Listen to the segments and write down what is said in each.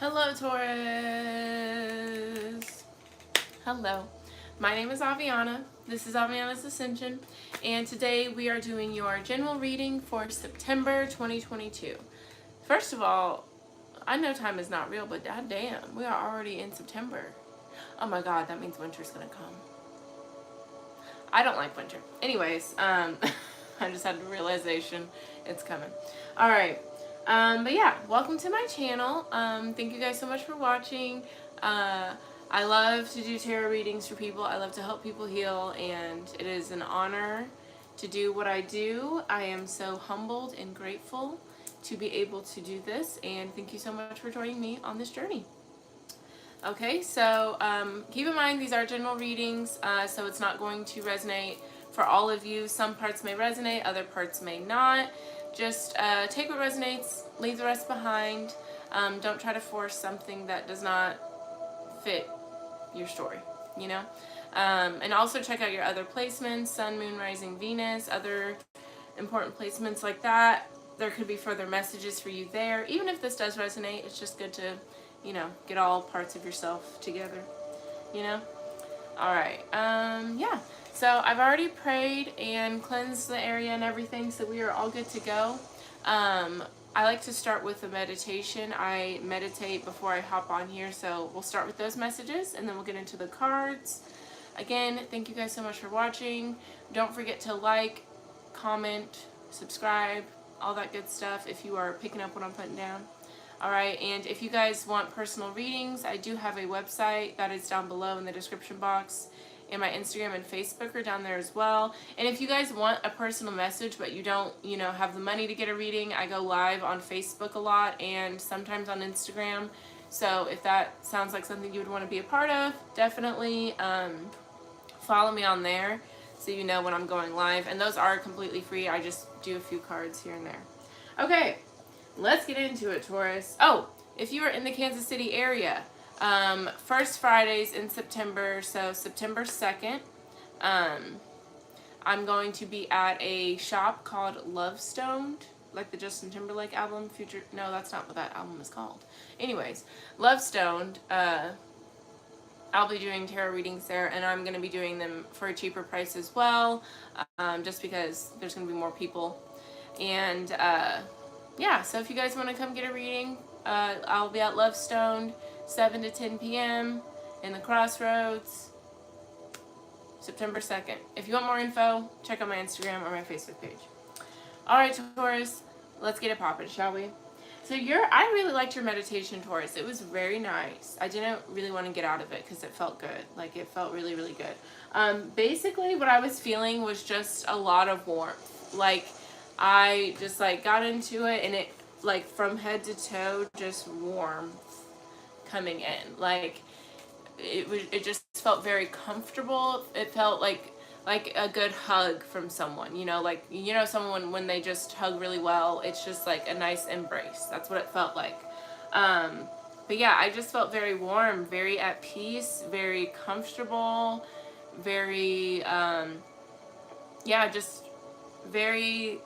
Hello, Taurus. Hello. My name is Aviana. This is Aviana's Ascension, and today we are doing your general reading for September 2022. First of all, I know time is not real, but goddamn, we are already in September. Oh my god, that means winter's gonna come. I don't like winter. Anyways, I just had a realization it's coming. All right. But yeah, welcome to my channel. Thank you guys so much for watching. I love to do tarot readings for people. I love to help people heal, and it is an honor to do what I do. I am so humbled and grateful to be able to do this, and thank you so much for joining me on this journey. Okay, so keep in mind these are general readings, so it's not going to resonate for all of you. Some parts may resonate, other parts may not. Just take what resonates, leave the rest behind. Don't try to force something that does not fit your story, you know? And also check out your other placements, Sun, Moon, Rising, Venus, other important placements like that. There could be further messages for you there. Even if this does resonate, it's just good to, you know, get all parts of yourself together, you know? All right, yeah. So I've already prayed and cleansed the area and everything, so we are all good to go. I like to start with a meditation. I meditate before I hop on here, so we'll start with those messages and then we'll get into the cards. Again, thank you guys so much for watching. Don't forget to like, comment, subscribe, all that good stuff if you are picking up what I'm putting down. Alright, and if you guys want personal readings, I do have a website that is down below in the description box. And my Instagram and Facebook are down there as well. And if you guys want a personal message but you don't, you know, have the money to get a reading, I go live on Facebook a lot and sometimes on Instagram. So if that sounds like something you would want to be a part of, definitely follow me on there so you know when I'm going live. And those are completely free. I just do a few cards here and there. Okay, let's get into it, Taurus. Oh, if you are in the Kansas City area, first Fridays in September, so September 2nd, I'm going to be at a shop called Love Stoned, like the Justin Timberlake album, no, that's not what that album is called. Anyways, Love Stoned, I'll be doing tarot readings there, and I'm going to be doing them for a cheaper price as well, just because there's going to be more people, and, yeah, so if you guys want to come get a reading, I'll be at Love Stoned, 7 to 10 p.m. in the Crossroads, September 2nd. If you want more info, check out my Instagram or my Facebook page. Alright, Taurus, let's get it popping, shall we? So I really liked your meditation, Taurus. It was very nice. I didn't really want to get out of it because it felt good. Like, it felt really, really good. Basically, what I was feeling was just a lot of warmth. Like, I just, like, got into it, and it, like, from head to toe, just warmth coming in. Like, it just felt very comfortable. It felt like a good hug from someone, you know, like, you know, someone when they just hug really well, it's just like a nice embrace. That's what it felt like. But yeah, I just felt very warm, very at peace, very comfortable, very yeah, just very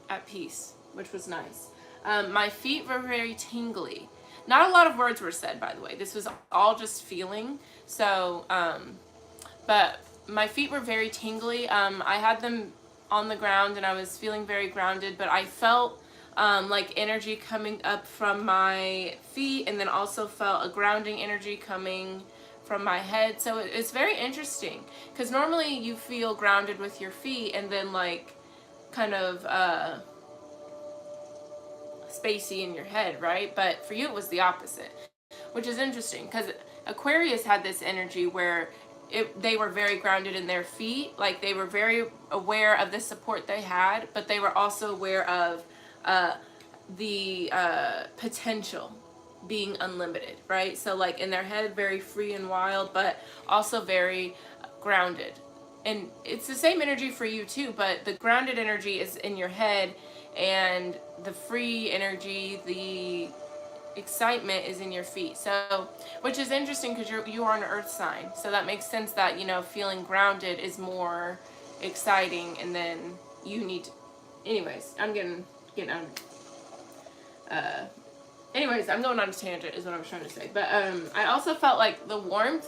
at peace, which was nice. My feet were very tingly. Not a lot of words were said, by the way. This was all just feeling. So, but my feet were very tingly. I had them on the ground and I was feeling very grounded, but I felt like energy coming up from my feet, and then also felt a grounding energy coming from my head. So it's very interesting because normally you feel grounded with your feet and then like kind of spacey in your head, right? But for you it was the opposite, which is interesting because Aquarius had this energy where they were very grounded in their feet, like they were very aware of the support they had, but they were also aware of the potential being unlimited, right? So like in their head, very free and wild, but also very grounded. And it's the same energy for you too, but the grounded energy is in your head, and the free energy, the excitement is in your feet. So, which is interesting because you are an earth sign. So that makes sense that, you know, feeling grounded is more exciting, and then you need to, anyways, I'm getting out of anyways, I'm going on a tangent is what I was trying to say. But I also felt like the warmth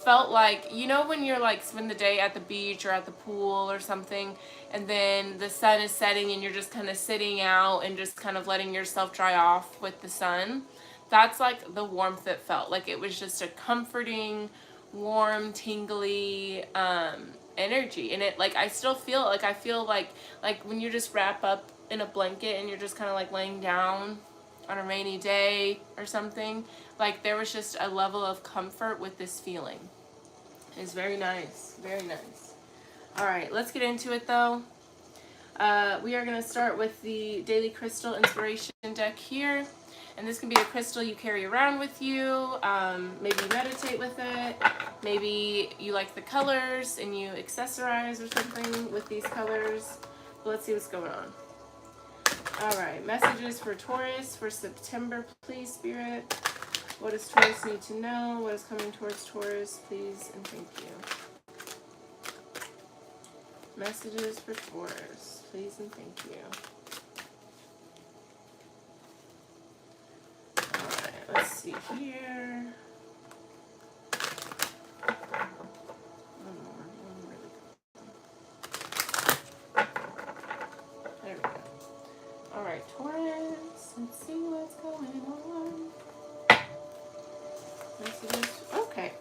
felt like, you know, when you're like spend the day at the beach or at the pool or something, and then the sun is setting and you're just kind of sitting out and just kind of letting yourself dry off with the sun. That's like the warmth it felt like. It was just a comforting, warm, tingly energy. And it, like, I still feel like, I feel like when you just wrap up in a blanket and you're just kind of like laying down on a rainy day or something, like there was just a level of comfort with this feeling. It's very nice, very nice. All right, let's get into it though. We are going to start with the Daily Crystal Inspiration deck here. And this can be a crystal you carry around with you. Maybe you meditate with it. Maybe you like the colors and you accessorize or something with these colors. But let's see what's going on. All right, messages for Taurus for September, please, Spirit. What does Taurus need to know? What is coming towards Taurus, please, and thank you. Messages for Taurus, please, and thank you. Let's see here. There we go. All right, Taurus. Let's see what's going on. Okay.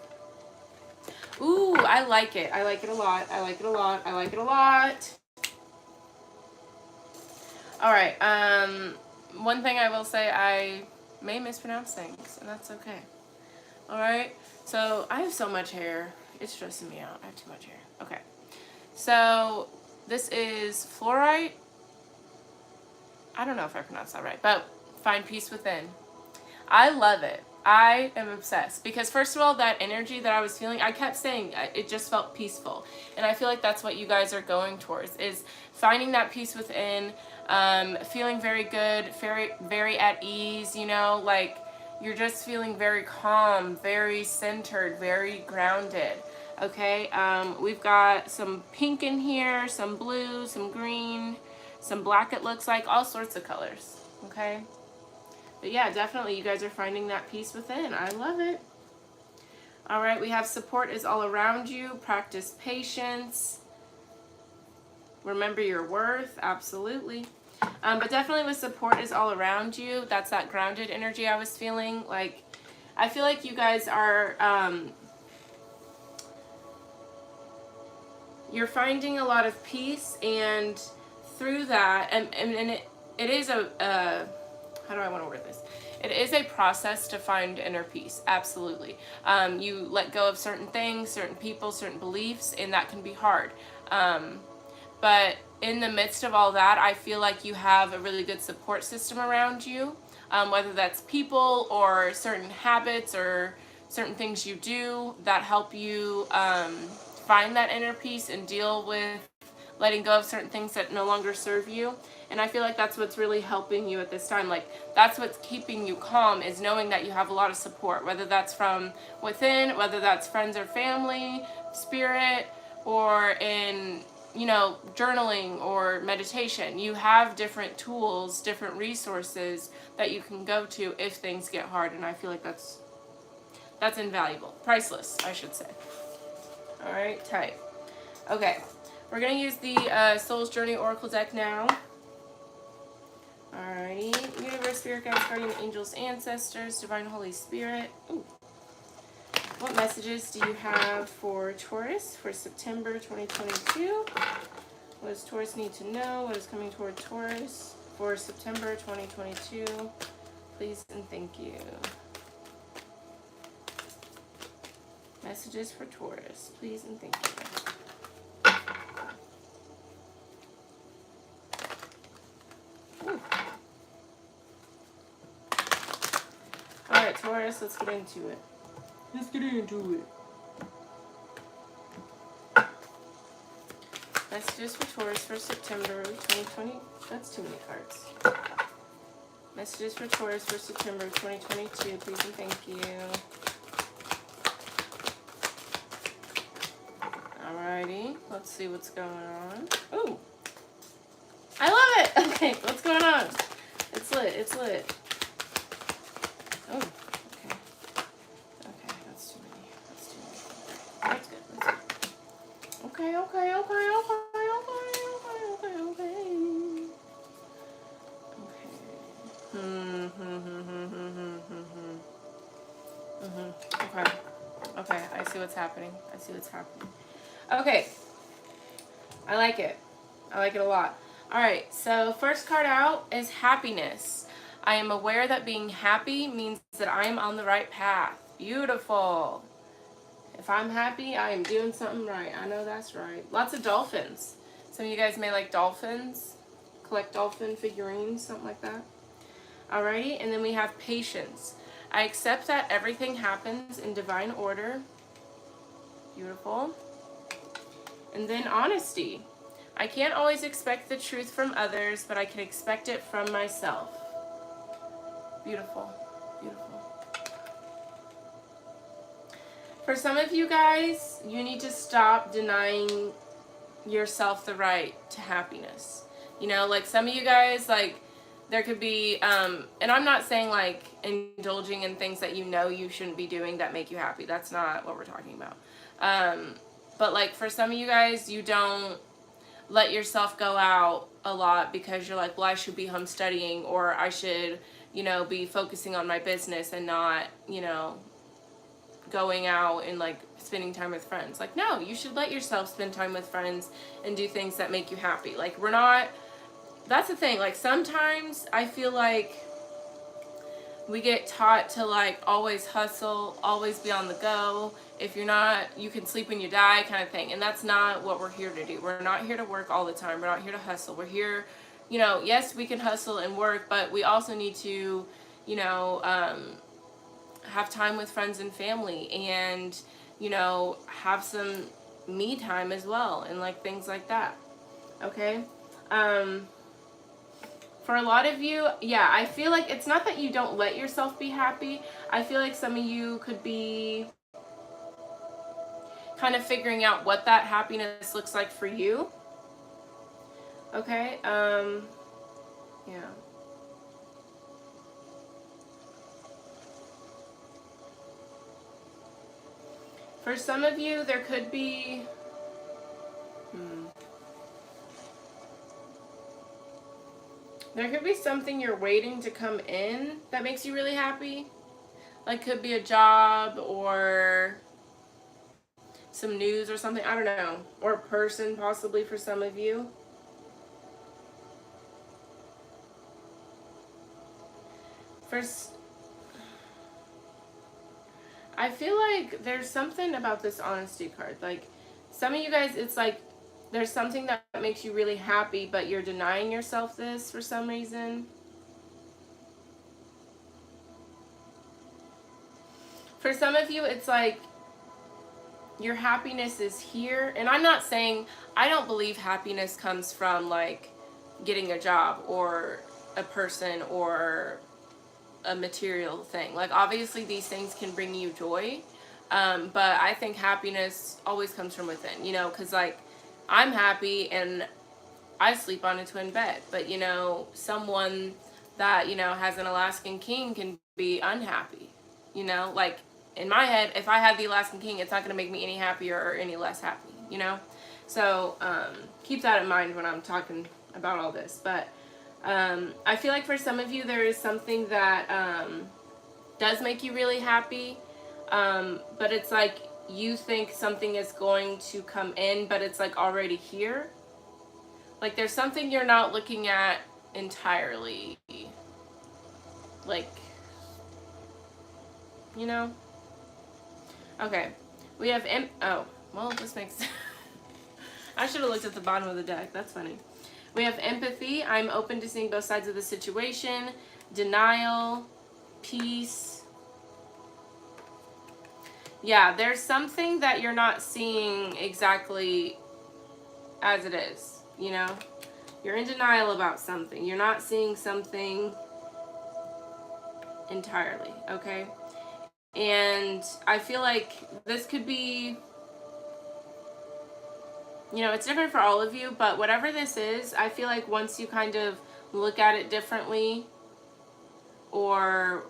Ooh, I like it. I like it a lot. I like it a lot. I like it a lot. All right. One thing I will say, I may mispronounce things, and that's okay. All right, so I have so much hair, it's stressing me out. I have too much hair. Okay, so this is fluorite. I don't know if I pronounced that right, but find peace within. I love it. I am obsessed because, first of all, that energy that I was feeling, I kept saying it just felt peaceful, and I feel like that's what you guys are going towards, is finding that peace within. Feeling very good, very at ease, you know, like you're just feeling very calm, very centered, very grounded. Okay, we've got some pink in here, some blue, some green, some black, it looks like, all sorts of colors. Okay, but yeah, definitely you guys are finding that peace within. I love it. All right, we have support is all around you. Practice patience. Remember your worth, absolutely. But definitely with support is all around you. That's that grounded energy I was feeling. Like, I feel like you guys are, you're finding a lot of peace, and through that, and it is a, how do I want to word this? It is a process to find inner peace, absolutely. You let go of certain things, certain people, certain beliefs, and that can be hard. But in the midst of all that, I feel like you have a really good support system around you, whether that's people or certain habits or certain things you do that help you find that inner peace and deal with letting go of certain things that no longer serve you. And I feel like that's what's really helping you at this time. Like, that's what's keeping you calm, is knowing that you have a lot of support, whether that's from within, whether that's friends or family, spirit, or in, you know, journaling or meditation. You have different tools, different resources that you can go to if things get hard, and I feel like that's invaluable. Priceless, I should say. All right, tight. Okay, we're going to use the Soul's Journey Oracle deck now. Alrighty, Universe, Spirit Guides, Guardian Angels, Ancestors, Divine Holy Spirit. Ooh. What messages do you have for Taurus for September 2022? What does Taurus need to know? What is coming toward Taurus for September 2022? Please and thank you. Messages for Taurus. Please and thank you. Ooh. Alright, Taurus, let's get into it. Let's get into it. Messages for Taurus for September 2020. That's too many cards. Messages for Taurus for September 2022. Please and thank you. Alrighty. Let's see what's going on. Ooh. I love it! Okay, what's going on? It's lit. It's lit. Oh, okay. Okay, that's too many. That's too many. That's good. That's good. Okay, okay, okay, okay, okay, okay, okay, okay. Okay. Okay. Okay, I see what's happening. I see what's happening. Okay. I like it. I like it a lot. All right, so first card out is happiness. I am aware that being happy means that I am on the right path. Beautiful. If I'm happy, I am doing something right. I know that's right. Lots of dolphins. Some of you guys may like dolphins. Collect dolphin figurines, something like that. Alrighty, and then we have patience. I accept that everything happens in divine order. Beautiful. And then honesty. I can't always expect the truth from others, but I can expect it from myself. Beautiful. Beautiful. For some of you guys, you need to stop denying yourself the right to happiness. You know, like some of you guys, like there could be, and I'm not saying like indulging in things that you know you shouldn't be doing that make you happy. That's not what we're talking about. But like for some of you guys, you don't let yourself go out a lot because you're like, well, I should be home studying, or I should, you know, be focusing on my business and not, you know, going out and like spending time with friends. Like, no, you should let yourself spend time with friends and do things that make you happy. Like, we're not, that's the thing. Like, sometimes I feel like we get taught to like always hustle, always be on the go. If you're not, you can sleep when you die kind of thing. And that's not what we're here to do. We're not here to work all the time. We're not here to hustle. We're here, you know, yes, we can hustle and work, but we also need to, you know, have time with friends and family, and, you know, have some me time as well, and like things like that. Okay. For a lot of you, yeah, I feel like it's not that you don't let yourself be happy. I feel like some of you could be kind of figuring out what that happiness looks like for you. Okay. Yeah. For some of you, there could be, there could be something you're waiting to come in that makes you really happy. Like, could be a job or some news or something. I don't know. Or a person, possibly, for some of you. First, I feel like there's something about this honesty card. Like, some of you guys, it's like there's something that makes you really happy, but you're denying yourself this for some reason. For some of you, it's like your happiness is here. And I'm not saying, I don't believe happiness comes from like getting a job or a person or a material thing. Like, obviously these things can bring you joy, but I think happiness always comes from within, you know, because like I'm happy and I sleep on a twin bed, but you know, someone that, you know, has an Alaskan king can be unhappy, you know. Like, in my head, if I had the Alaskan king, it's not going to make me any happier or any less happy, you know. So keep that in mind when I'm talking about all this. But I feel like for some of you, there is something that does make you really happy, but it's like you think something is going to come in, but it's like already here. Like, there's something you're not looking at entirely, like, you know. Okay, we have oh, well, this makes I should have looked at the bottom of the deck. That's funny. We have empathy. I'm open to seeing both sides of the situation. Denial. Peace. Yeah, there's something that you're not seeing exactly as it is, you know? You're in denial about something. You're not seeing something entirely, okay? And I feel like this could be, you know, it's different for all of you, but whatever this is, I feel like once you kind of look at it differently, or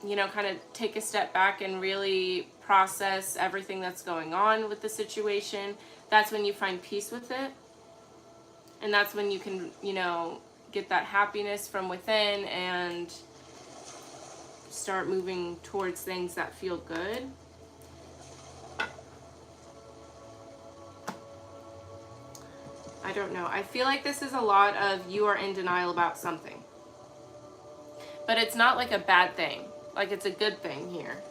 you know, kind of take a step back and really process everything that's going on with the situation, that's when you find peace with it. And that's when you can, you know, get that happiness from within and start moving towards things that feel good. I don't know. I feel like this is a lot of you are in denial about something. But it's not like a bad thing. Like it's a good thing here.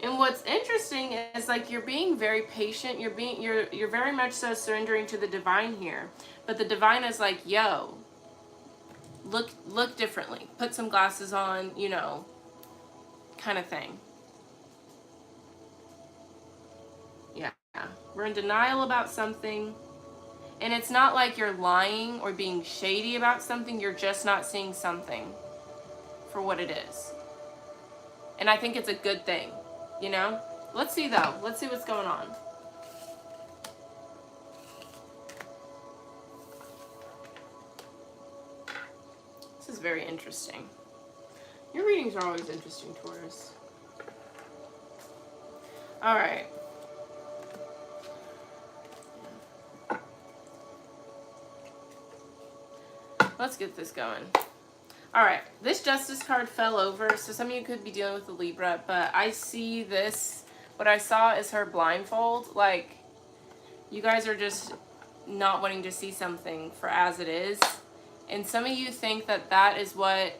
And what's interesting is like you're being very patient. You're very much so surrendering to the divine here. But the divine is like, yo, look differently. Put some glasses on, you know, kind of thing. Yeah. We're in denial about something. And it's not like you're lying or being shady about something. You're just not seeing something for what it is. And I think it's a good thing, you know? Let's see though. Let's see what's going on. This is very interesting. Your readings are always interesting, Taurus. All right. Let's get this going. All right, this Justice card fell over, so some of you could be dealing with the Libra, but I see this, what I saw is her blindfold. Like, you guys are just not wanting to see something for as it is. And some of you think that that is what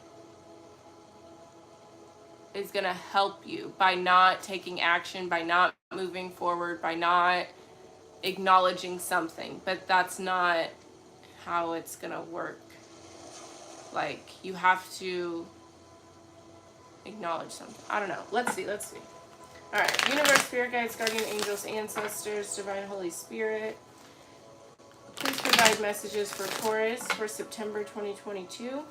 is going to help you by not taking action, by not moving forward, by not acknowledging something. But that's not how it's going to work. Like, you have to acknowledge something. I don't know. Let's see. Let's see. All right. Universe, Spirit Guides, Guardian Angels, Ancestors, Divine Holy Spirit. Please provide messages for Taurus for September 2022.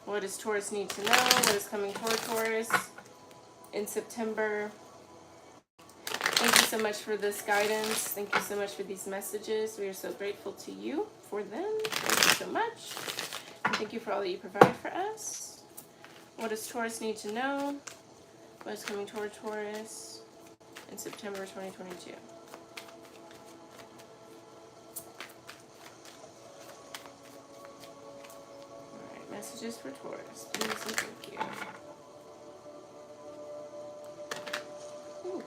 What does Taurus need to know? What is coming toward Taurus in September? Thank you so much for this guidance. Thank you so much for these messages. We are so grateful to you for them. Thank you so much. And thank you for all that you provide for us. What does Taurus need to know? What is coming toward Taurus in September 2022? Alright, messages for Taurus. Please and thank you. Ooh.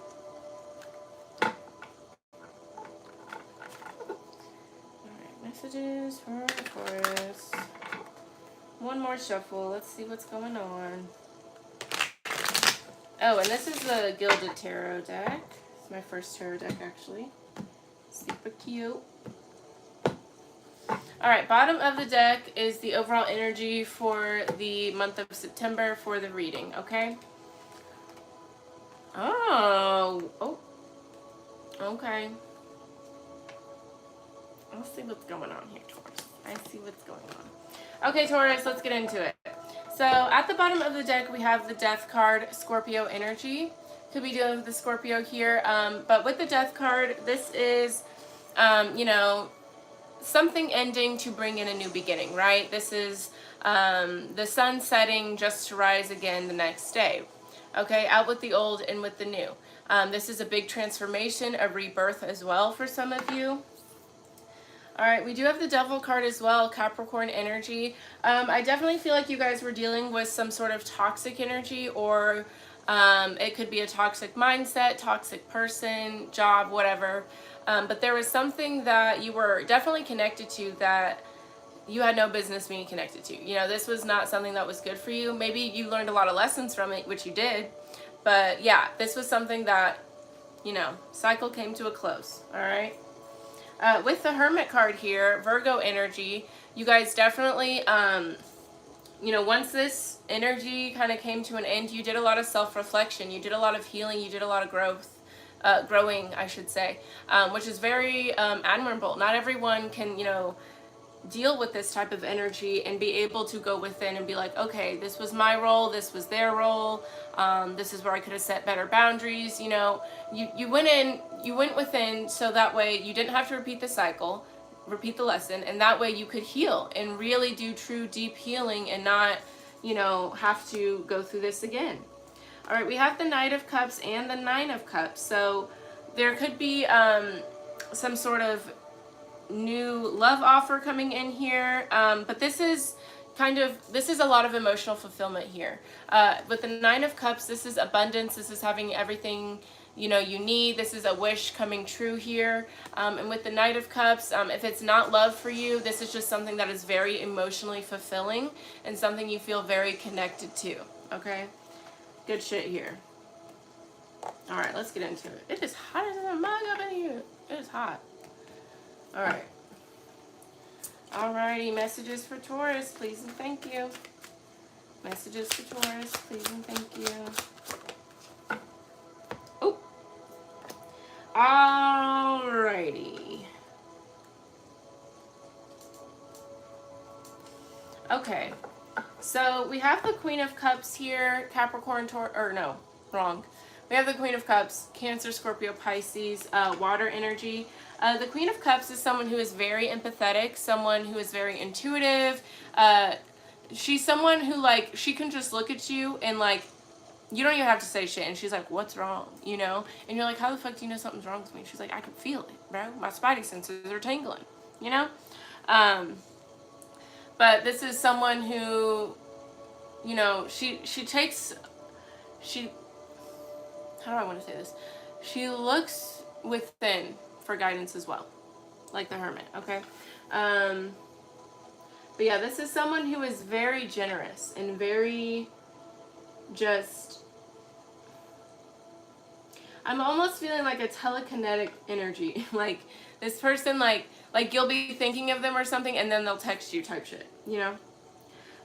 Alright, messages for Taurus. One more shuffle. Let's see what's going on. Oh, and this is the Gilded Tarot deck. It's my first tarot deck, actually. Super cute. Alright, bottom of the deck is the overall energy for the month of September for the reading, okay? Oh. Okay. Let's see what's going on here, Taurus. I see what's going on. Okay, Taurus, let's get into it. So at the bottom of the deck, we have the Death card, Scorpio energy. Could be dealing with the Scorpio here. But with the Death card, this is, you know, something ending to bring in a new beginning, right? This is the sun setting just to rise again the next day. Okay, out with the old, in with the new. This is a big transformation, a rebirth as well for some of you. All right, we do have the Devil card as well, Capricorn energy. I definitely feel like you guys were dealing with some sort of toxic energy, or it could be a toxic mindset, toxic person, job, whatever. But there was something that you were definitely connected to that you had no business being connected to. You know, this was not something that was good for you. Maybe you learned a lot of lessons from it, which you did. But yeah, this was something that, you know, cycle came to a close, all right? With the Hermit card here, Virgo energy, you guys definitely, you know, once this energy kind of came to an end, you did a lot of self-reflection, you did a lot of healing, you did a lot of growing, I should say, which is very admirable. Not everyone can, you know, deal with this type of energy and be able to go within and be like, okay, this was my role, this was their role, this is where I could have set better boundaries. You know, you went within, so that way you didn't have to repeat the cycle, repeat the lesson, and that way you could heal and really do true deep healing and not you know, have to go through this again. All right, we have the Knight of Cups and the Nine of Cups. So there could be some sort of new love offer coming in here. But this is a lot of emotional fulfillment here. With the Nine of Cups, this is abundance. This is having everything, you know, you need. This is a wish coming true here. And with the Knight of Cups, if it's not love for you, this is just something that is very emotionally fulfilling and something you feel very connected to. Okay? Good shit here. All right, let's get into it. It is hotter than a mug up in here. It is hot. All right. Alrighty, messages for Taurus, please and thank you. Messages for Taurus, please and thank you. Oh. Alrighty. Okay. So we have the Queen of Cups here, Capricorn, we have the Queen of Cups, Cancer, Scorpio, Pisces, water energy. The Queen of Cups is someone who is very empathetic, someone who is very intuitive. She's someone who, like, she can just look at you and, like, you don't even have to say shit. And she's like, what's wrong? You know? And you're like, how the fuck do you know something's wrong with me? She's like, I can feel it, bro. My spidey senses are tingling. You know? But this is someone who, you know, how do I want to say this? She looks within for guidance as well, like the Hermit, okay? But yeah, this is someone who is very generous and very just, I'm almost feeling like a telekinetic energy. Like this person, like you'll be thinking of them or something and then they'll text you type shit, you know?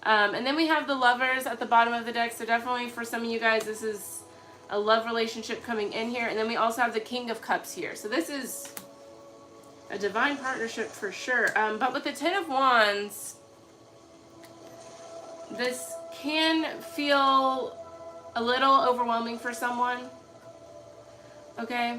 And then we have the Lovers at the bottom of the deck. So definitely for some of you guys, this is a love relationship coming in here. And then we also have the King of Cups here. So this is a divine partnership for sure. But with the Ten of Wands, this can feel a little overwhelming for someone. Okay?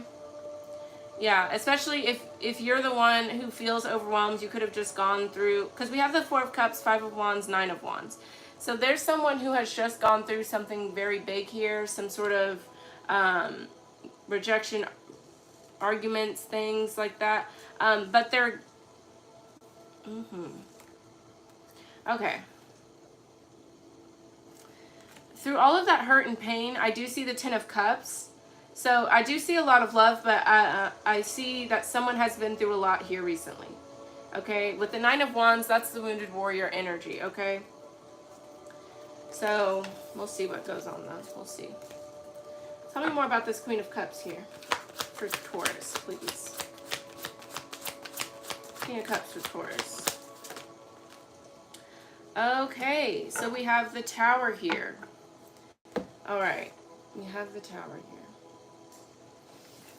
Yeah, especially if you're the one who feels overwhelmed, you could have just gone through, because we have the Four of Cups, Five of Wands, Nine of Wands. So there's someone who has just gone through something very big here, some sort of rejection, arguments, things like that. But they're... Okay. Through all of that hurt and pain, I do see the Ten of Cups. So I do see a lot of love, but I see that someone has been through a lot here recently. Okay, with the Nine of Wands, that's the wounded warrior energy, okay? So we'll see what goes on though. We'll see. Tell me more about this Queen of Cups here for Taurus, please. Queen of Cups for Taurus. Okay, so we have the Tower here. All right, we have the Tower here.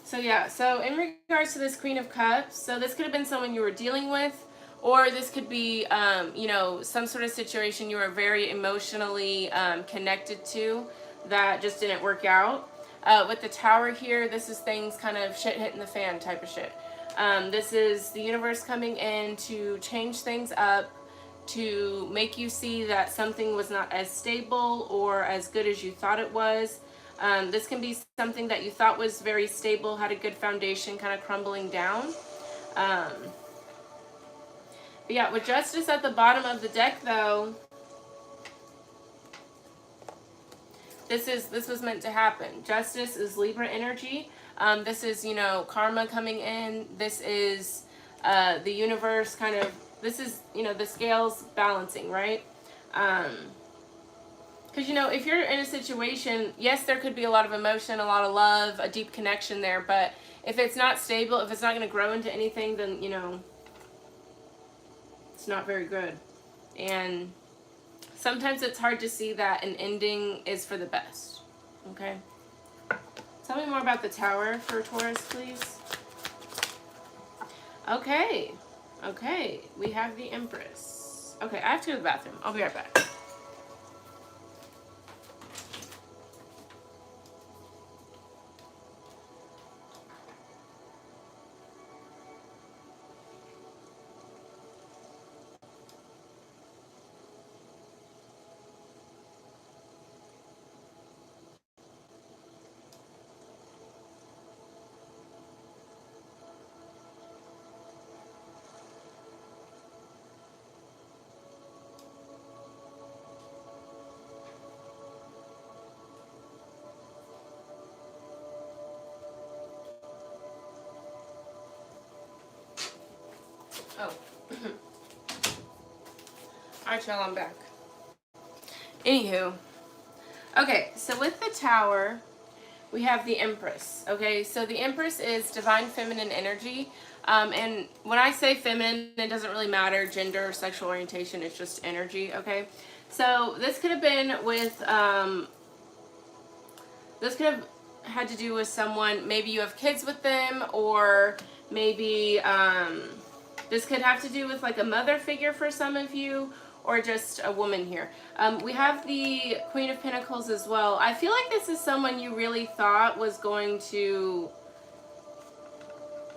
So yeah, so in regards to this Queen of Cups, so this could have been someone you were dealing with, or this could be, you know, some sort of situation you were very emotionally connected to that just didn't work out. With the Tower here, this is things kind of shit hitting the fan type of shit. This is the universe coming in to change things up, to make you see that something was not as stable or as good as you thought it was. This can be something that you thought was very stable, had a good foundation, kind of crumbling down. But yeah, with Justice at the bottom of the deck, though, this was meant to happen. Justice is Libra energy. This is, you know, karma coming in. This is the universe kind of, this is, you know, the scales balancing, right? Because, you know, if you're in a situation, yes, there could be a lot of emotion, a lot of love, a deep connection there, but if it's not stable, if it's not going to grow into anything, then, you know, it's not very good. And sometimes it's hard to see that an ending is for the best, okay? Tell me more about the Tower for Taurus, please. Okay, okay, we have the Empress. Okay, I have to go to the bathroom. I'll be right back. Oh. Alright, y'all, I'm back. Anywho. Okay, so with the Tower, we have the Empress. Okay, so the Empress is divine feminine energy. And when I say feminine, it doesn't really matter gender or sexual orientation. It's just energy, okay? So this could have been with, this could have had to do with someone, maybe you have kids with them, or maybe this could have to do with like a mother figure for some of you, or just a woman here. We have the Queen of Pentacles as well. I feel like this is someone you really thought was going to,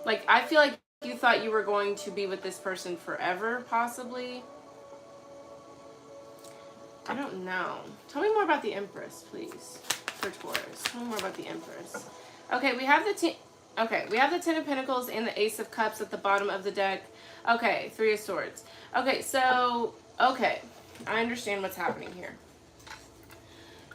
like, I feel like you thought you were going to be with this person forever, possibly. I don't know. Tell me more about the Empress, please, for Taurus. Tell me more about the Empress. Okay, we have the Ten of Pentacles and the Ace of Cups at the bottom of the deck. Okay, Three of Swords. Okay, so, okay, I understand what's happening here.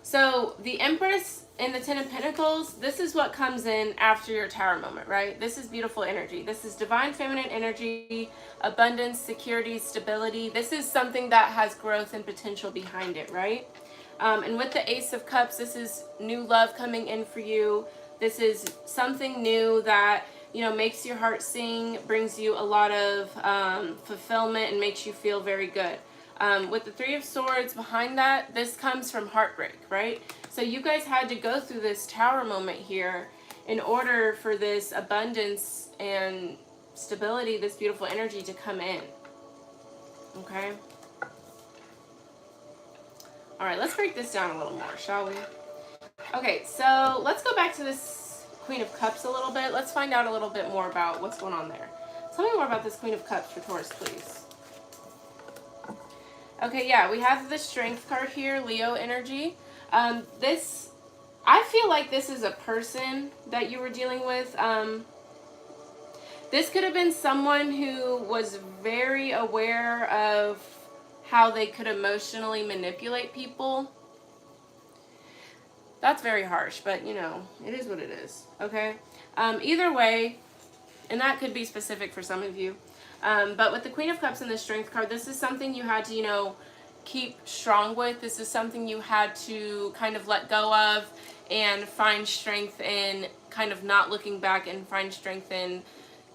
So, the Empress and the Ten of Pentacles, this is what comes in after your Tower moment, right? This is beautiful energy. This is divine feminine energy, abundance, security, stability. This is something that has growth and potential behind it, right? And with the Ace of Cups, this is new love coming in for you. This is something new that, you know, makes your heart sing, brings you a lot of fulfillment, and makes you feel very good. With the Three of Swords behind that, this comes from heartbreak, right? So you guys had to go through this Tower moment here in order for this abundance and stability, this beautiful energy to come in. Okay? All right, let's break this down a little more, shall we? Okay, so let's go back to this Queen of Cups a little bit. Let's find out a little bit more about what's going on there. Tell me more about this Queen of Cups for Taurus, please. Okay, yeah, we have the Strength card here, Leo energy. I feel like this is a person that you were dealing with. This could have been someone who was very aware of how they could emotionally manipulate people. That's very harsh, but, you know, it is what it is, okay? Either way, and that could be specific for some of you, but with the Queen of Cups and the Strength card, this is something you had to, you know, keep strong with. This is something you had to kind of let go of and find strength in kind of not looking back, and find strength in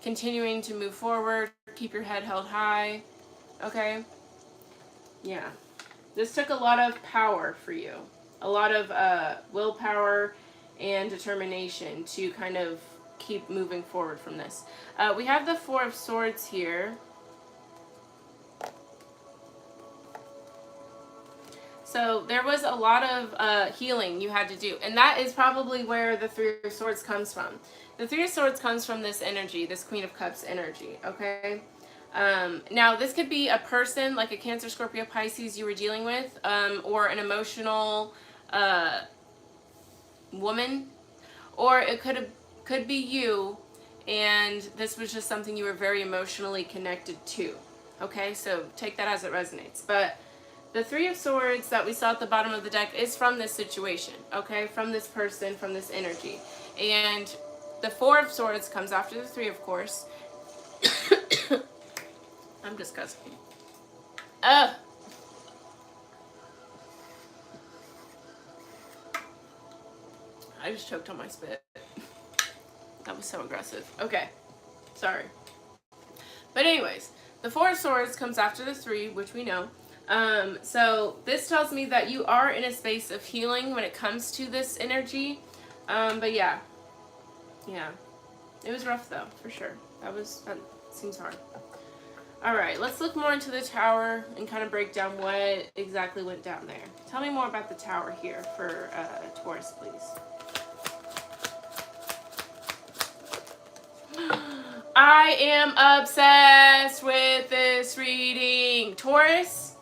continuing to move forward, keep your head held high, okay? Yeah. This took a lot of power for you. A lot of willpower and determination to kind of keep moving forward from this. We have the Four of Swords here. So there was a lot of healing you had to do. And that is probably where the Three of Swords comes from. The Three of Swords comes from this energy, this Queen of Cups energy, okay? Now, this could be a person, like a Cancer, Scorpio, Pisces you were dealing with, or an emotional woman, or it could be you, and this was just something you were very emotionally connected to, okay? So take that as it resonates. But the Three of Swords that we saw at the bottom of the deck is from this situation, okay? From this person, from this energy. And the Four of Swords comes after the Three, of course. I'm disgusting. I just choked on my spit. That was so aggressive. Okay. Sorry. But anyways, the Four of Swords comes after the Three, which we know. So this tells me that you are in a space of healing when it comes to this energy. But yeah. Yeah. It was rough though, for sure. That seems hard. Alright, let's look more into the Tower and kind of break down what exactly went down there. Tell me more about the Tower here for Taurus, please. I am obsessed with this reading. Taurus,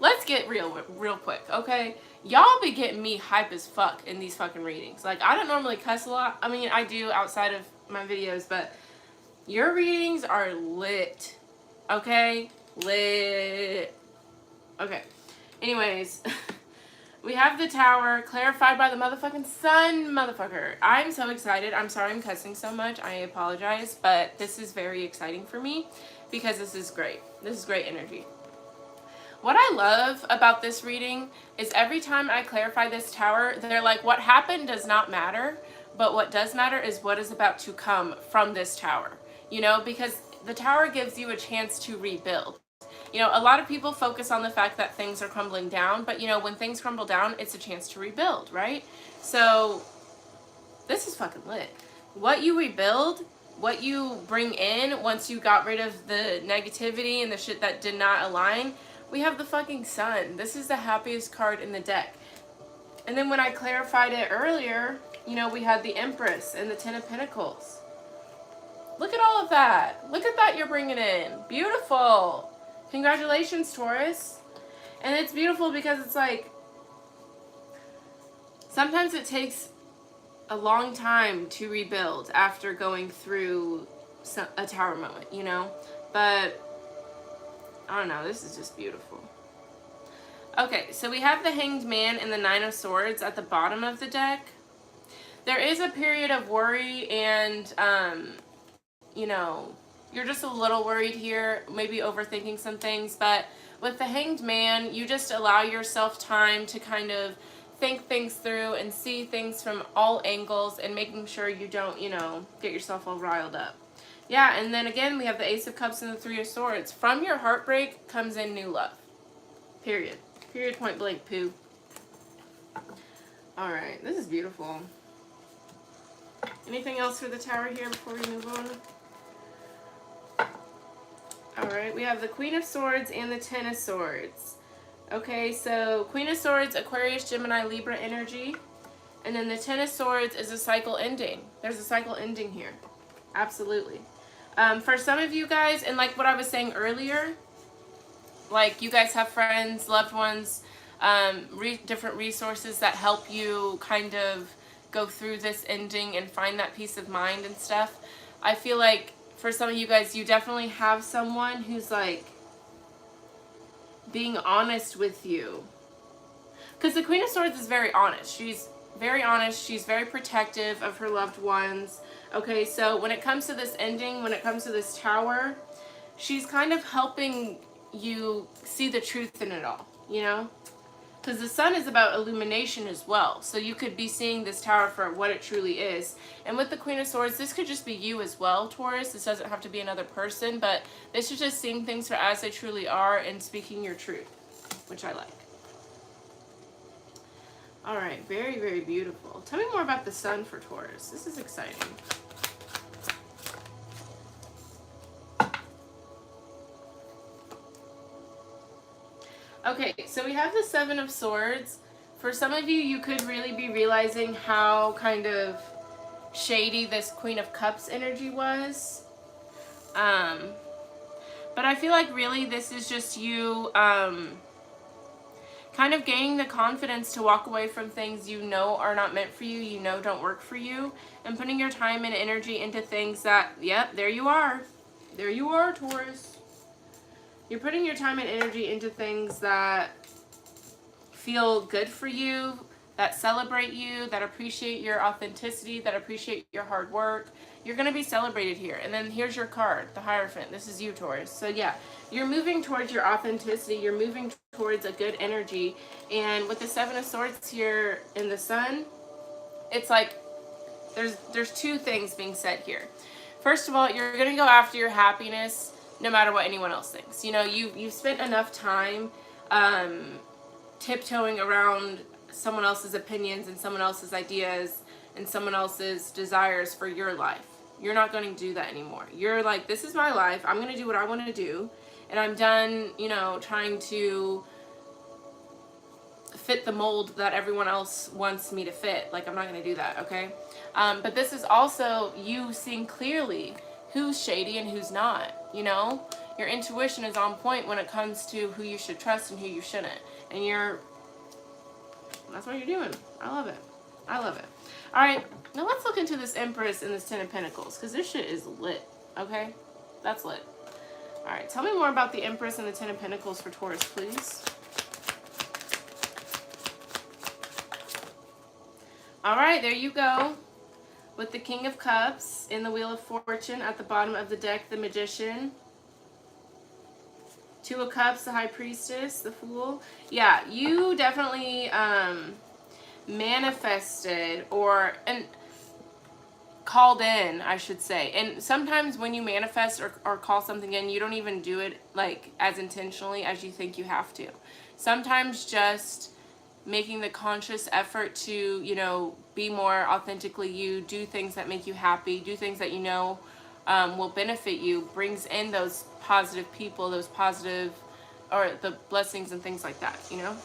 let's get real quick, okay? Y'all be getting me hype as fuck in these fucking readings. Like, I don't normally cuss a lot. I mean, I do outside of my videos, but your readings are lit. Okay? Lit. Okay. Anyways, we have the Tower clarified by the motherfucking sun, motherfucker. I'm so excited. I'm sorry I'm cussing so much. I apologize, but this is very exciting for me because this is great. This is great energy. What I love about this reading is every time I clarify this tower, they're like, what happened does not matter, but what does matter is what is about to come from this tower. You know, because the tower gives you a chance to rebuild. You know, a lot of people focus on the fact that things are crumbling down, but you know, when things crumble down, it's a chance to rebuild, right? So this is fucking lit. What you rebuild, what you bring in once you got rid of the negativity and the shit that did not align, we have the fucking Sun. This is the happiest card in the deck. And then when I clarified it earlier, you know, we had the Empress and the Ten of Pentacles. Look at all of that. Look at that you're bringing in. Beautiful. Congratulations, Taurus. And it's beautiful because it's like, sometimes it takes a long time to rebuild after going through a tower moment, you know? But I don't know, this is just beautiful. Okay, so we have the Hanged Man and the Nine of Swords at the bottom of the deck. There is a period of worry and, you know, you're just a little worried here, maybe overthinking some things, but with the Hanged Man, you just allow yourself time to kind of think things through and see things from all angles and making sure you don't, you know, get yourself all riled up. Yeah, and then again, we have the Ace of Cups and the Three of Swords. From your heartbreak comes in new love. Period. Period, point blank, poo. Alright, this is beautiful. Anything else for the tower here before we move on? Alright, we have the Queen of Swords and the Ten of Swords. Okay, so Queen of Swords, Aquarius, Gemini, Libra energy. And then the Ten of Swords is a cycle ending. There's a cycle ending here. Absolutely. For some of you guys, and like what I was saying earlier, like you guys have friends, loved ones, different resources that help you kind of go through this ending and find that peace of mind and stuff. I feel like for some of you guys, you definitely have someone who's like being honest with you. Because the Queen of Swords is very honest. She's very honest. She's very protective of her loved ones. Okay, so when it comes to this ending, when it comes to this tower, she's kind of helping you see the truth in it all, you know? Because the Sun is about illumination as well. So you could be seeing this tower for what it truly is. And with the Queen of Swords, this could just be you as well, Taurus. This doesn't have to be another person, but this is just seeing things for as they truly are and speaking your truth, which I like. All right, very, very beautiful. Tell me more about the Sun for Taurus. This is exciting. Okay, so we have the Seven of Swords. For some of you, you could really be realizing how kind of shady this Queen of Cups energy was. But I feel like really this is just you kind of gaining the confidence to walk away from things you know are not meant for you, you know don't work for you, and putting your time and energy into things that, yep, there you are. There you are, Taurus. You're putting your time and energy into things that feel good for you, that celebrate you, that appreciate your authenticity, that appreciate your hard work. You're going to be celebrated here. And then here's your card, the Hierophant. This is you, Taurus. So yeah, you're moving towards your authenticity. You're moving towards a good energy. And with the Seven of Swords here in the Sun, it's like there's two things being said here. First of all, you're going to go after your happiness no matter what anyone else thinks. You know, you've spent enough time tiptoeing around someone else's opinions and someone else's ideas and someone else's desires for your life. You're not going to do that anymore. You're like, this is my life. I'm going to do what I want to do. And I'm done, you know, trying to fit the mold that everyone else wants me to fit. Like, I'm not going to do that, okay? But this is also you seeing clearly who's shady and who's not, you know? Your intuition is on point when it comes to who you should trust and who you shouldn't. And that's what you're doing. I love it. I love it. All right, now let's look into this Empress and this Ten of Pentacles, because this shit is lit, okay? That's lit. All right, tell me more about the Empress and the Ten of Pentacles for Taurus, please. All right, there you go. With the King of Cups in the Wheel of Fortune at the bottom of the deck, the Magician. Two of Cups, the High Priestess, the Fool. Yeah, you definitely manifested and called in, I should say. And sometimes when you manifest or call something in, you don't even do it like as intentionally as you think you have to. Sometimes just making the conscious effort to, you know, be more authentically you, do things that make you happy, do things that you know will benefit you, brings in those positive people, those positive, or the blessings and things like that, you know.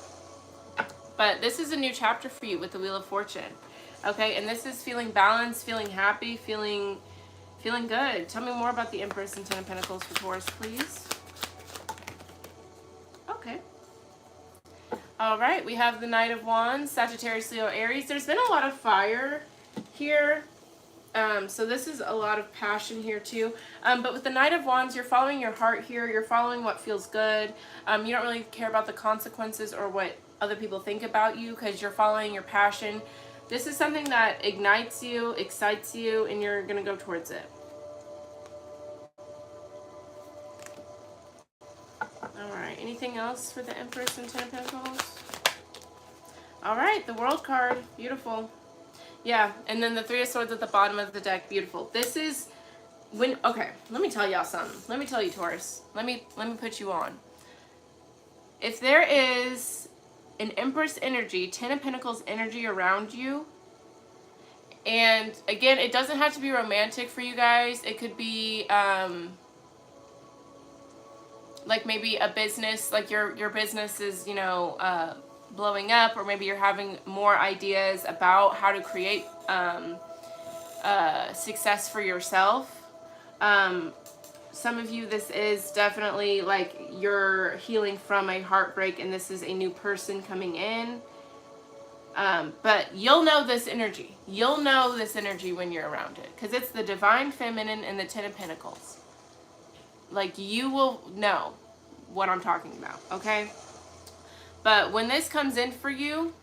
But this is a new chapter for you with the Wheel of Fortune. Okay, and this is feeling balanced, feeling happy, feeling good. Tell me more about the Empress and Ten of Pentacles for Taurus, please. Okay. All right, we have the Knight of Wands, Sagittarius, Leo, Aries. There's been a lot of fire here. So this is a lot of passion here too. But with the Knight of Wands, you're following your heart here. You're following what feels good. You don't really care about the consequences or what other people think about you because you're following your passion. This is something that ignites you, excites you, and you're going to go towards it. All right. Anything else for the Empress and Ten of Pentacles? All right. The World card. Beautiful. Yeah. And then the Three of Swords at the bottom of the deck. Beautiful. This is when... Okay. Let me tell y'all something. Let me tell you, Taurus. Let me put you on. If there is an Empress energy, Ten of Pentacles energy around you, and again, it doesn't have to be romantic for you guys. It could be like maybe a business, like your business is, you know, blowing up, or maybe you're having more ideas about how to create success for yourself. Some of you, this is definitely like you're healing from a heartbreak and this is a new person coming in. But you'll know this energy. You'll know this energy when you're around it because it's the Divine Feminine and the Ten of Pentacles. Like you will know what I'm talking about, okay? But when this comes in for you,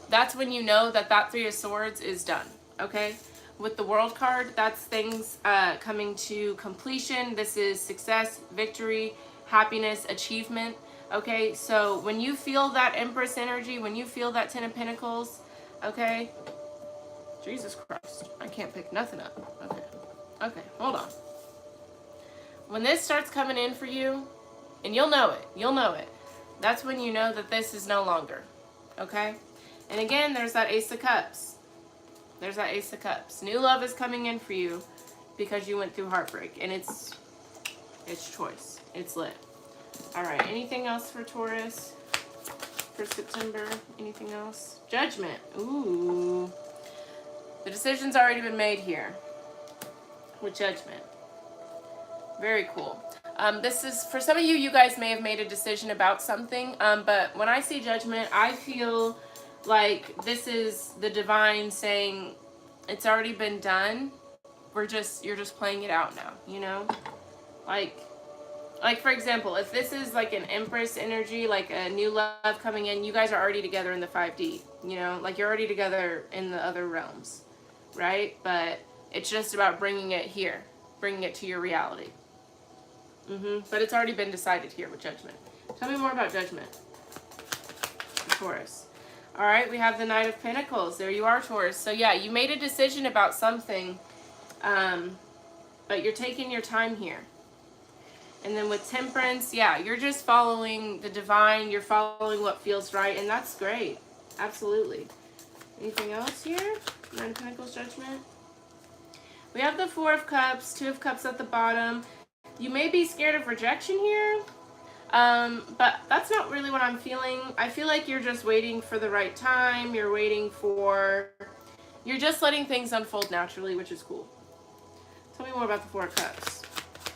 that's when you know that that Three of Swords is done, okay? With the World card, that's things coming to completion. This is success, victory, happiness, achievement. Okay, so when you feel that Empress energy, when you feel that Ten of Pentacles, okay, Jesus Christ, I can't pick nothing up. Okay, hold on. When this starts coming in for you, and you'll know it, that's when you know that this is no longer, okay? And again, there's that Ace of Cups. There's that Ace of Cups. New love is coming in for you because you went through heartbreak. And it's choice. It's lit. All right. Anything else for Taurus for September? Anything else? Judgment. Ooh. The decision's already been made here with Judgment. Very cool. This is, for some of you, you guys may have made a decision about something. But when I see Judgment, I feel like this is the divine saying it's already been done. You're just playing it out now, you know? Like for example, if this is like an Empress energy, like a new love coming in, you guys are already together in the 5D, you know? Like you're already together in the other realms, right? But it's just about bringing it here, bringing it to your reality. But it's already been decided here with Judgment. Tell me more about Judgment, Taurus. All right, we have the Knight of Pentacles. There you are, Taurus. So yeah, you made a decision about something, but you're taking your time here. And then with Temperance, yeah, you're just following the divine. You're following what feels right, and that's great. Absolutely. Anything else here? Knight of Pentacles, Judgment. We have the Four of Cups, Two of Cups at the bottom. You may be scared of rejection here. But that's not really what I'm feeling. I feel like you're just waiting for the right time. You're just letting things unfold naturally, which is cool. Tell me more about the Four of Cups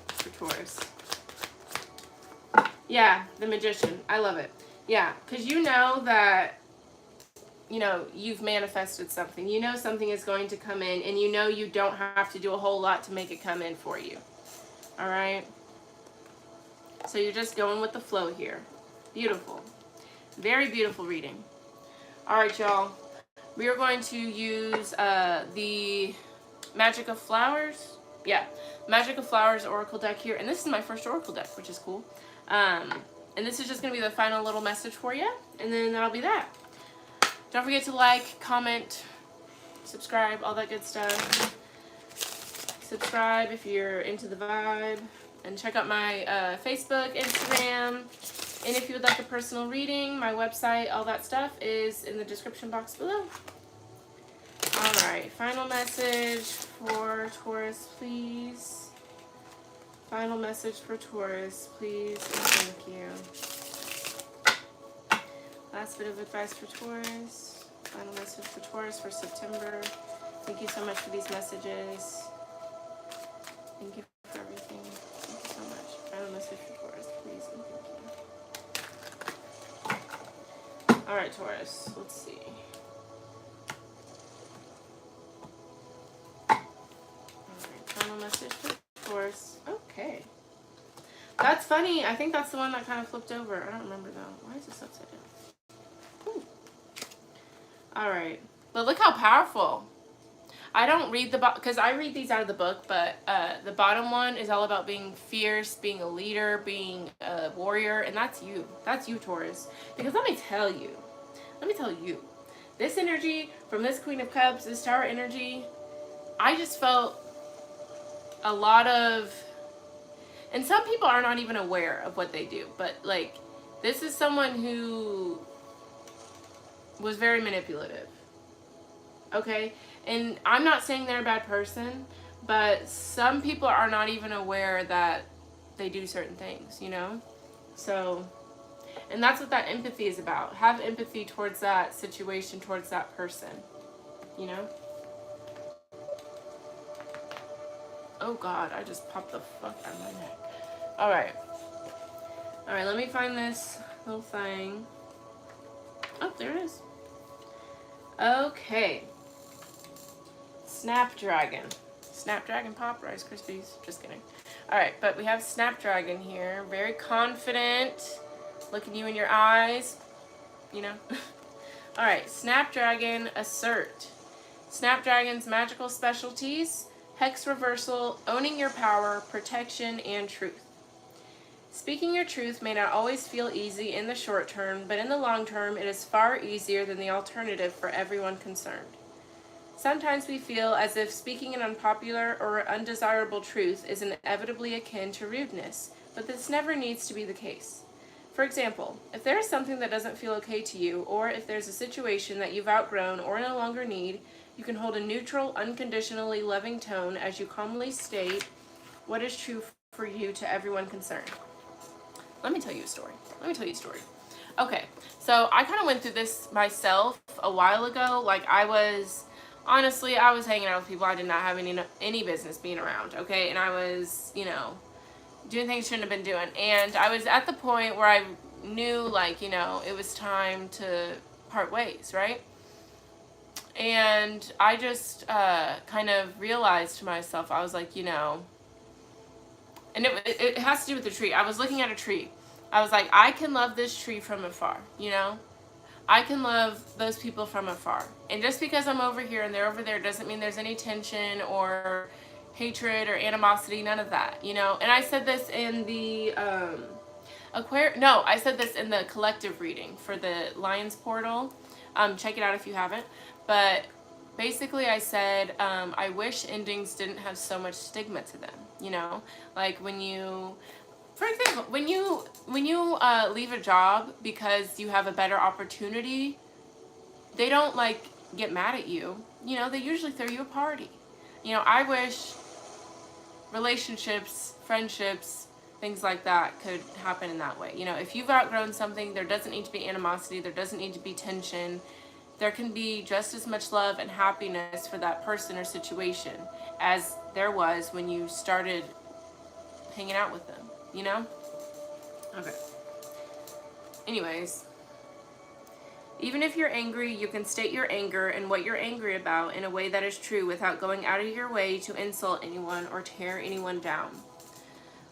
for Taurus. Yeah, the Magician. I love it. Yeah, because you know that, you know, you've manifested something. You know something is going to come in, and you know you don't have to do a whole lot to make it come in for you. All right? So you're just going with the flow here. Beautiful. Very beautiful reading. All right, y'all. We are going to use the Magic of Flowers. Yeah, Magical Flowers Oracle deck here. And this is my first Oracle deck, which is cool. And this is just going to be the final little message for you. And then that'll be that. Don't forget to like, comment, subscribe, all that good stuff. Subscribe if you're into the vibe. And check out my Facebook, Instagram. And if you would like a personal reading, my website, all that stuff is in the description box below. Alright, final message for Taurus, please. Final message for Taurus, please, and thank you. Last bit of advice for Taurus. Final message for Taurus for September. Thank you so much for these messages. Thank you for everything. Thank you so much. Final message for Taurus, please, and thank you. Alright, Taurus, let's see. Final message for Taurus. Okay. That's funny. I think that's the one that kind of flipped over. I don't remember though. Why is this upside down? Ooh. All right. But look how powerful. I don't read the book because I read these out of the book, but the bottom one is all about being fierce, being a leader, being a warrior, and that's you. That's you, Taurus. Because let me tell you, this energy from this Queen of Cups, this Tower energy, I just felt a lot of, and some people are not even aware of what they do, but like this is someone who was very manipulative. Okay, and I'm not saying they're a bad person, but some people are not even aware that they do certain things, you know? So, and that's what that empathy is about. Have empathy towards that situation, towards that person, you know? Oh God, I just popped the fuck out of my neck. Alright. Alright, let me find this little thing. Oh, there it is. Okay. Snapdragon. Snapdragon Pop Rice Krispies. Just kidding. Alright, but we have Snapdragon here. Very confident. Looking you in your eyes. You know? Alright, Snapdragon Assert. Snapdragon's magical specialties: Hex Reversal, Owning Your Power, Protection, and Truth. Speaking your truth may not always feel easy in the short term, but in the long term it is far easier than the alternative for everyone concerned. Sometimes we feel as if speaking an unpopular or undesirable truth is inevitably akin to rudeness, but this never needs to be the case. For example, if there is something that doesn't feel okay to you, or if there's a situation that you've outgrown or no longer need, you can hold a neutral, unconditionally loving tone as you calmly state what is true for you to everyone concerned. Let me tell you a story. Okay, so I kind of went through this myself a while ago. Like I was hanging out with people I did not have any business being around, okay? And I was, you know, doing things I shouldn't have been doing. And I was at the point where I knew, like, you know, it was time to part ways, right? And I just kind of realized to myself, I was like, you know, and it has to do with the tree. I was looking at a tree. I was like, I can love this tree from afar, you know? I can love those people from afar. And just because I'm over here and they're over there doesn't mean there's any tension or hatred or animosity, none of that, you know? And I said this in the I said this in the collective reading for the Lions portal. Check it out if you haven't. But basically I said, I wish endings didn't have so much stigma to them, you know? Like when you, for example, when you leave a job because you have a better opportunity, they don't like get mad at you, you know? They usually throw you a party. You know, I wish relationships, friendships, things like that could happen in that way. You know, if you've outgrown something, there doesn't need to be animosity, there doesn't need to be tension. There can be just as much love and happiness for that person or situation as there was when you started hanging out with them, you know? Okay. Anyways, even if you're angry, you can state your anger and what you're angry about in a way that is true without going out of your way to insult anyone or tear anyone down.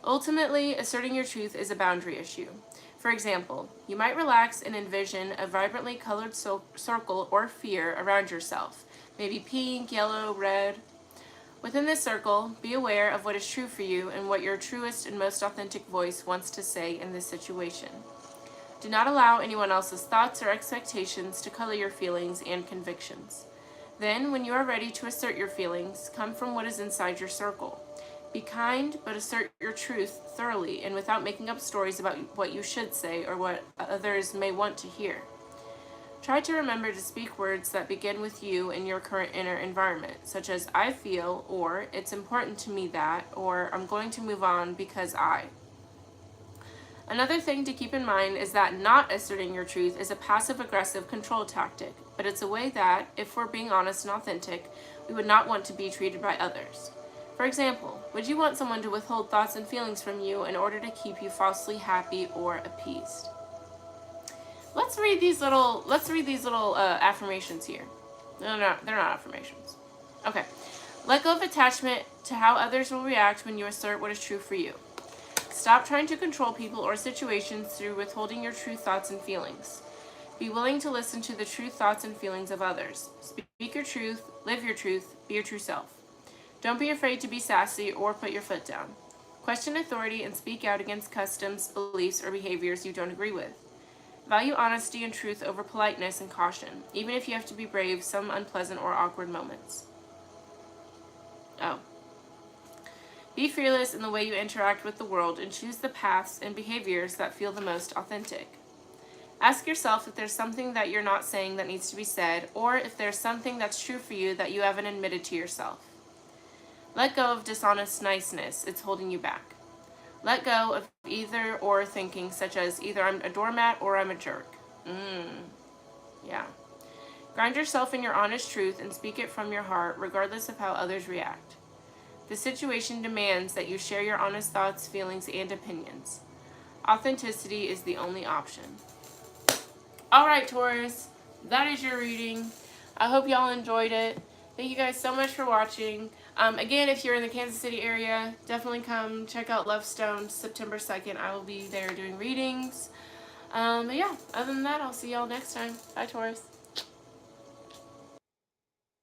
Ultimately, asserting your truth is a boundary issue. For example, you might relax and envision a vibrantly colored circle or fear around yourself, maybe pink, yellow, red. Within this circle, be aware of what is true for you and what your truest and most authentic voice wants to say in this situation. Do not allow anyone else's thoughts or expectations to color your feelings and convictions. Then, when you are ready to assert your feelings, come from what is inside your circle. Be kind, but assert your truth thoroughly and without making up stories about what you should say or what others may want to hear. Try to remember to speak words that begin with you and your current inner environment, such as I feel, or it's important to me that, or I'm going to move on because I. Another thing to keep in mind is that not asserting your truth is a passive-aggressive control tactic, but it's a way that, if we're being honest and authentic, we would not want to be treated by others. For example, would you want someone to withhold thoughts and feelings from you in order to keep you falsely happy or appeased? Let's read these little affirmations here. No, they're not affirmations. Okay. Let go of attachment to how others will react when you assert what is true for you. Stop trying to control people or situations through withholding your true thoughts and feelings. Be willing to listen to the true thoughts and feelings of others. Speak your truth, live your truth, be your true self. Don't be afraid to be sassy or put your foot down. Question authority and speak out against customs, beliefs, or behaviors you don't agree with. Value honesty and truth over politeness and caution, even if you have to be brave some unpleasant or awkward moments. Oh. Be fearless in the way you interact with the world and choose the paths and behaviors that feel the most authentic. Ask yourself if there's something that you're not saying that needs to be said, or if there's something that's true for you that you haven't admitted to yourself. Let go of dishonest niceness. It's holding you back. Let go of either or thinking, such as either I'm a doormat or I'm a jerk. Yeah. Ground yourself in your honest truth and speak it from your heart, regardless of how others react. The situation demands that you share your honest thoughts, feelings, and opinions. Authenticity is the only option. All right, Taurus, that is your reading. I hope y'all enjoyed it. Thank you guys so much for watching. Again, if you're in the Kansas City area, definitely come check out Love Stone September 2nd. I will be there doing readings. But yeah, other than that, I'll see y'all next time. Bye, Taurus.